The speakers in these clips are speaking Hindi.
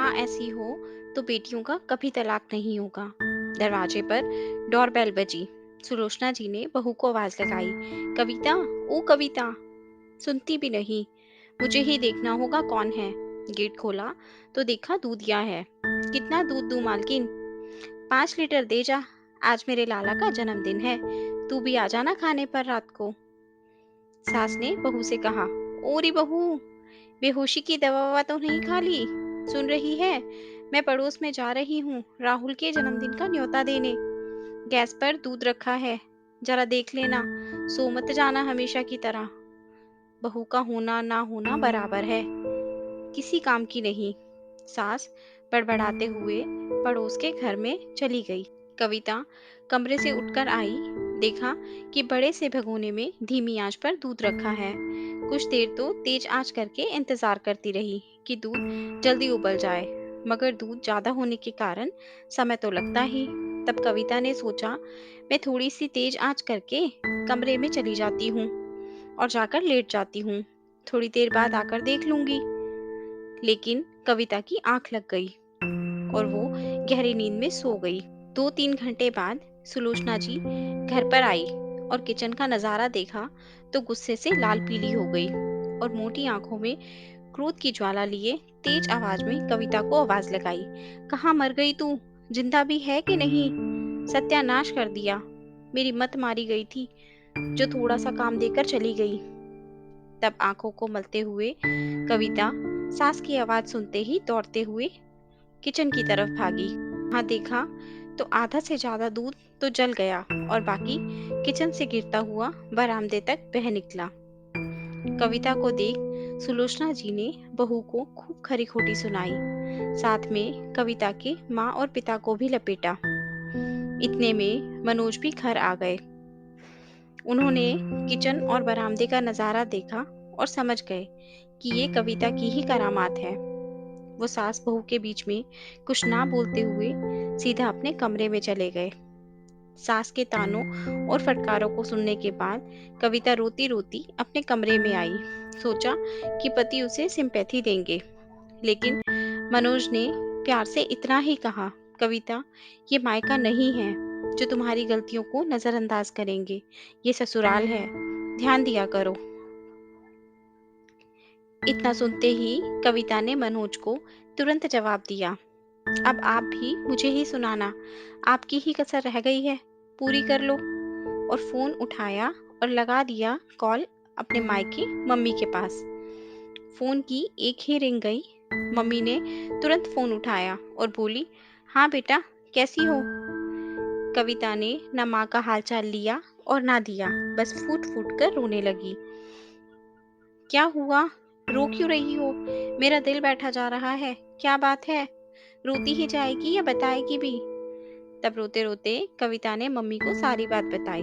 माँ ऐसी हो तो बेटियों का कभी तलाक नहीं होगा। दरवाजे पर डोरबेल बजी। सुलोचना जी ने बहू को आवाज लगाई, कविता, ओ कविता। सुनती भी नहीं। मुझे ही देखना होगा कौन है। गेट खोला तो देखा दूधिया है। कितना दूध दूं मालकिन? 5 लीटर दे जा। आज मेरे लाला का जन्मदिन है। तू भी आ जाना खाने पर रात को। सास ने बहू से कहा, ओरी बहू, बेहोशी की दवा ववा तो नहीं खा ली? सुन रही है? मैं पड़ोस में जा रही हूँ राहुल के जन्मदिन का न्योता देने। गैस पर दूध रखा है, जरा देख लेना। सो मत जाना हमेशा की तरह। बहू का होना ना होना बराबर है, किसी काम की नहीं। सास बड़बड़ाते हुए पड़ोस के घर में चली गई। कविता कमरे से उठकर आई। देखा कि बड़े से भगोने में धीमी आंच पर दूध रखा है। कुछ देर तो तेज आंच करके इंतजार करती रही कि दूध जल्दी उबल जाए, मगर दूध ज्यादा होने के कारण समय तो लगता ही। तब कविता ने सोचा, मैं थोड़ी सी तेज आंच करके कमरे में चली जाती हूँ और जाकर लेट जाती हूँ। थोड़ी देर बाद आकर देख लूंगी। लेकिन कविता की आंख लग गई और वो गहरी नींद में सो गई। 2-3 घंटे बाद सुलोचना जी घर पर आई और किचन का नजारा देखा तो गुस्से से लाल पीली हो गई और मोटी आंखों में क्रोध की ज्वाला लिए तेज आवाज में कविता को आवाज लगाई, कहाँ मर गई तू? जिंदा भी है कि नहीं? सत्यानाश कर दिया। मेरी मत मारी गई थी जो थोड़ा सा काम देकर चली गई। तब आंखों को मलते हुए कविता सास की आवाज सुनते ही दौड़ते हुए किचन की तरफ भागी। वहां देखा तो आधा से ज्यादा दूध तो जल गया और बाकी किचन से गिरता हुआ बरामदे तक बह निकला। कविता को देख सुलोचना जी ने बहू को खूब खरी खोटी सुनाई। साथ में कविता के माँ और पिता को भी लपेटा। इतने में मनोज भी घर आ गए। उन्होंने किचन और बरामदे का नजारा देखा और समझ गए कि ये कविता की ही करामात है। वो सास बहू के बीच में कुछ ना बोलते हुए सीधा अपने कमरे में चले गए। सास के तानों और फटकारों को सुनने के बाद कविता रोती रोती अपने कमरे में आई। सोचा कि पति उसे सिंपैथी देंगे, लेकिन मनोज ने प्यार से इतना ही कहा, कविता, ये मायका नहीं है जो तुम्हारी गलतियों को नजरअंदाज करेंगे। ये ससुराल है, ध्यान दिया करो। इतना सुनते ही कविता ने मनोज को तुरंत जवाब दिया, अब आप भी मुझे ही सुनाना। आपकी ही कसर रह गई है, पूरी कर लो। और फोन उठाया और लगा दिया कॉल अपने मायके मम्मी के पास। फोन की एक ही रिंग गई। मम्मी ने तुरंत फोन उठाया और बोली, हाँ बेटा, कैसी हो? कविता ने न माँ का हालचाल लिया और ना दिया, बस फूट फूट कर रोने लगी। क्या हुआ? रो क्यों रही हो? मेरा दिल बैठा जा रहा है। क्या बात है? रोती ही जाएगी या बताएगी भी? तब रोते रोते कविता ने मम्मी को सारी बात बताई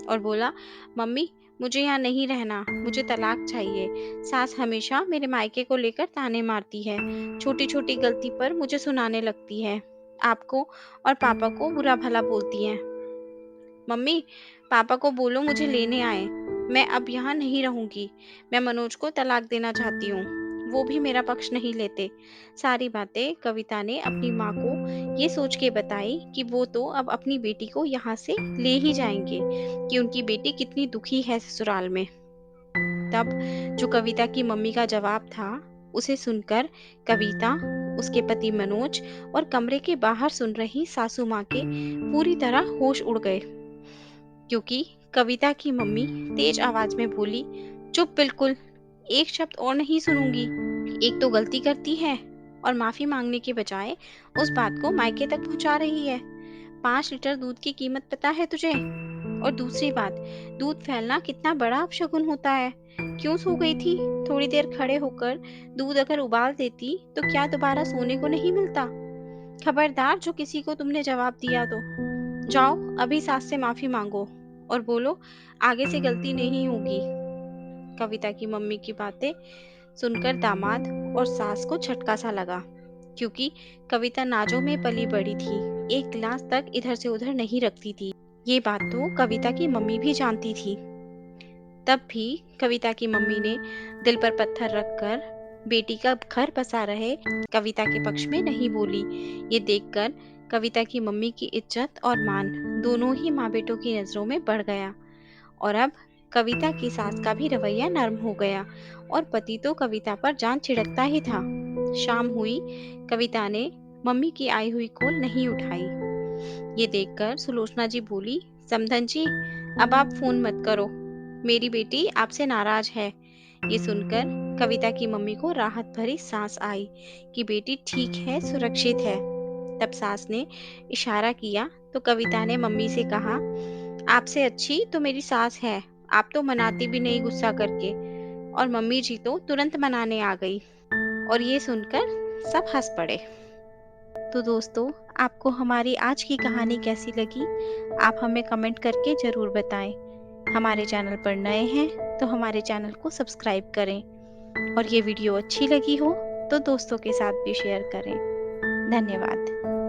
और बोला, मम्मी, मुझे यहाँ नहीं रहना, मुझे तलाक चाहिए। सास हमेशा मेरे मायके को लेकर ताने मारती है, छोटी छोटी गलती पर मुझे सुनाने लगती है, आपको और पापा को बुरा भला बोलती है। मम्मी, पापा को बोलो मुझे लेने आए। मैं अब यहाँ नहीं रहूंगी। मैं मनोज को तलाक देना चाहती हूँ। वो भी मेरा पक्ष नहीं लेते। सारी बातें कविता ने अपनी माँ को ये सोच के बताई कि वो तो अब अपनी बेटी को यहाँ से ले ही जाएंगे, कि उनकी बेटी कितनी दुखी है ससुराल में। तब जो कविता की मम्मी का जवाब था, उसे सुनकर कविता, उसके पति मनोज और कमरे के बाहर सुन रही सासू माँ के पूरी तरह होश उड़ गए, क्योंकि कविता की मम्मी तेज आवाज में बोली, चुप बिल्कुल, एक शब्द और नहीं सुनूंगी। एक तो गलती करती है और माफी मांगने के बजाय उस बात को मायके तक पहुंचा रही है। 5 लीटर दूध की कीमत पता है तुझे? और दूसरी बात, दूध फैलना कितना बड़ा अपशगुन होता है। क्यों सो गई थी? थोड़ी देर खड़े होकर दूध अगर उबाल देती तो क्या दोबारा सोने को नहीं मिलता? खबरदार जो किसी को तुमने जवाब दिया तो। जाओ अभी सास से माफी मांगो और बोलो आगे से गलती नहीं होगी। कविता की मम्मी की बातें सुनकर दामाद और सास को झटका सा लगा, क्योंकि कविता नाजों में पली बड़ी थी, एक गिलास तक इधर से उधर नहीं रखती थी। ये बात तो कविता की मम्मी भी जानती थी। तब भी कविता की मम्मी ने दिल पर पत्थर रखकर बेटी का घर बसा रहे, कविता के पक्ष में नहीं बोली। ये देखकर कविता की मम्मी की इज्जत और मान दोनों ही माँ बेटों की नजरों में बढ़ गया। और अब कविता की सास का भी रवैया नर्म हो गया और पति तो कविता पर जान छिड़कता ही था। शाम हुई, कविता ने मम्मी की आई हुई कॉल नहीं उठाई। ये देखकर सुलोचना जी बोली, समधन जी, अब आप फोन मत करो, मेरी बेटी आपसे नाराज है। ये सुनकर कविता की मम्मी को राहत भरी सांस आई कि बेटी ठीक है, सुरक्षित है। तब सास ने इशारा किया तो कविता ने मम्मी से कहा, आपसे अच्छी तो मेरी सास है, आप तो मनाती भी नहीं गुस्सा करके। और मम्मी जी तो तुरंत मनाने आ गई। और ये सुनकर सब हंस पड़े। तो दोस्तों, आपको हमारी आज की कहानी कैसी लगी? आप हमें कमेंट करके ज़रूर बताएं। हमारे चैनल पर नए हैं तो हमारे चैनल को सब्सक्राइब करें, और ये वीडियो अच्छी लगी हो तो दोस्तों के साथ भी शेयर करें। धन्यवाद।